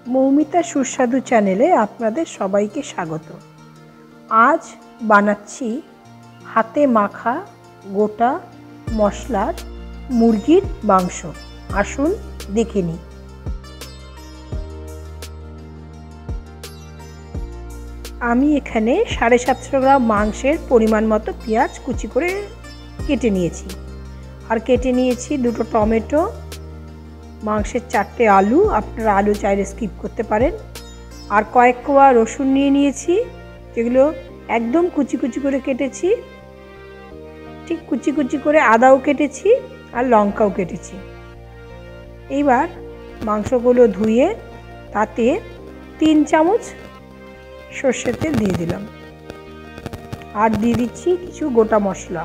মৌমিতা সুস্বাদু চ্যানেলে আপনাদের সবাইকে স্বাগত। আজ বানাচ্ছি হাতে মাখা গোটা মশলার মুরগির মাংস। আসুন দেখে নিই। আমি এখানে 750 গ্রাম মাংসের পরিমাণ মতো পেঁয়াজ কুচি করে কেটে নিয়েছি, আর কেটে নিয়েছি 2টো টমেটো, মাংসের 4টে আলু, আপনারা আলু চাইলে স্কিপ করতে পারেন, আর কয়েক কোয়া রসুন নিয়ে নিয়েছি, যেগুলো একদম কুচি কুচি করে কেটেছি। ঠিক কুচি কুচি করে আদাও কেটেছি আর লঙ্কাও কেটেছি। এইবার মাংসগুলো ধুয়ে তাতে 3 চামচ সর্ষের তেল দিয়ে দিলাম, আর দিয়ে দিচ্ছি কিছু গোটা মশলা।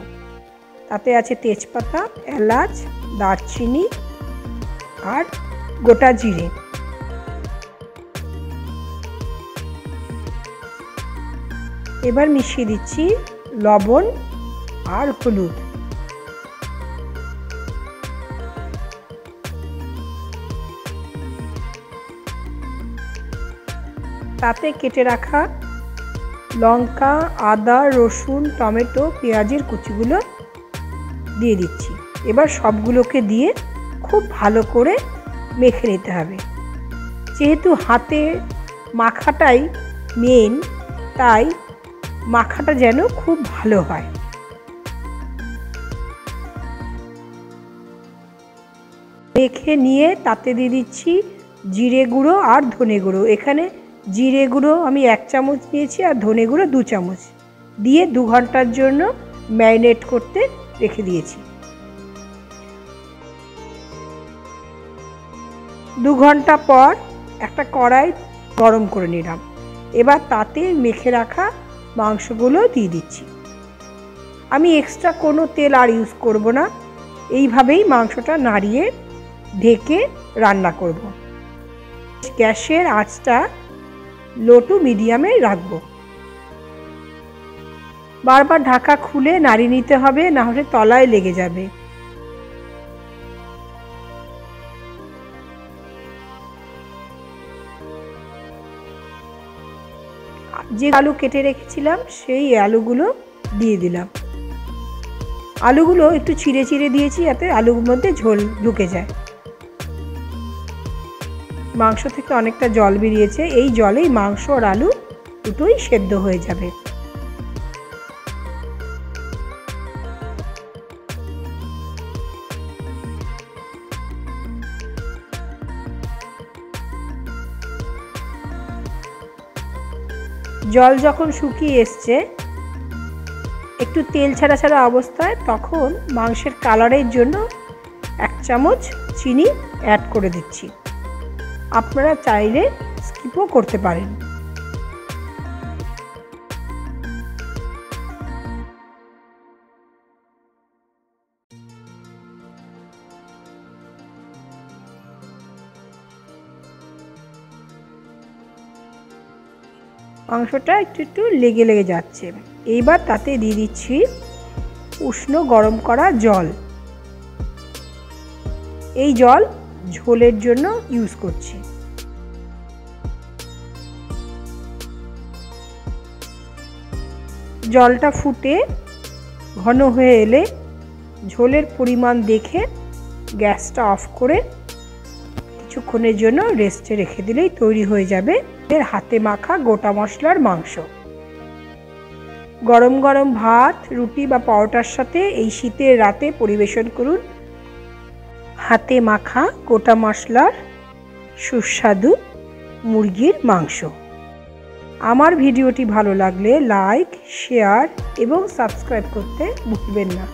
তাতে আছে তেজপাতা, এলাচ, দারচিনি আর গোটা জিরে। এবার মিশিয়ে দিচ্ছি লবণ আর হলুদ। তাতে কেটে রাখা লঙ্কা, আদা, রসুন, টমেটো, পেঁয়াজের কুচিগুলো দিয়ে দিচ্ছি। এবার সবগুলোকে দিয়ে খুব ভালো করে মেখে নিতে হবে। যেহেতু হাতে মাখাটাই মেন, তাই মাখাটা যেন খুব ভালো হয়। মেখে নিয়ে তাতে দিয়ে দিচ্ছি জিরে গুঁড়ো আর ধনে গুঁড়ো। এখানে জিরে গুঁড়ো আমি 1 চামচ নিয়েছি আর ধনে গুঁড়ো 2 চামচ দিয়ে 2 ঘন্টার জন্য ম্যারিনেট করতে রেখে দিয়েছি। 2 ঘন্টা পর একটা কড়াই গরম করে নিলাম। এবার তাতে মেখে রাখা মাংসগুলো দিয়ে দিচ্ছি। আমি এক্সট্রা কোনো তেল আর ইউজ করব না, এইভাবেই মাংসটা নাড়িয়ে ঢেকে রান্না করব। গ্যাসের আঁচটা লো টু মিডিয়ামে রাখব। বারবার ঢাকা খুলে নাড়িয়ে নিতে হবে, না হলে তলায় লেগে যাবে। যে আলু কেটে রেখেছিলাম সেই আলুগুলো দিয়ে দিলাম। আলুগুলো একটু চিড়ে চিড়ে দিয়েছি যাতে আলুর মধ্যে ঝোল ঢুকে যায়। মাংস থেকে অনেকটা জল বেরিয়েছে, এই জলেই মাংস আর আলু দুটোই সেদ্ধ হয়ে যাবে। জল যখন শুকিয়ে এসছে, একটু তেল ছাড়া ছাড়া অবস্থায়, তখন মাংসের কালারের জন্য 1 চামচ চিনি অ্যাড করে দিচ্ছি। আপনারা চাইলে স্কিপও করতে পারেন। মাংসটা একটু একটু লেগে লেগে যাচ্ছে। এইবার তাতে দিয়ে দিচ্ছি উষ্ণ গরম করা জল। এই জল ঝোলের জন্য ইউজ করছি। জলটা ফুটে ঘন হয়ে এলে ঝোলের পরিমাণ দেখে গ্যাসটা অফ করে কিছুক্ষণের জন্য রেস্টে রেখে দিলেই তৈরি হয়ে যাবে এর হাতে মাখা গোটা মশলার মাংস। গরম গরম ভাত, রুটি বা পরোটার সাথে এই শীতের রাতে পরিবেশন করুন হাতে মাখা গোটা মশলার সুস্বাদু মুরগির মাংস। আমার ভিডিওটি ভালো লাগলে লাইক, শেয়ার এবং সাবস্ক্রাইব করতে ভুলবেন না।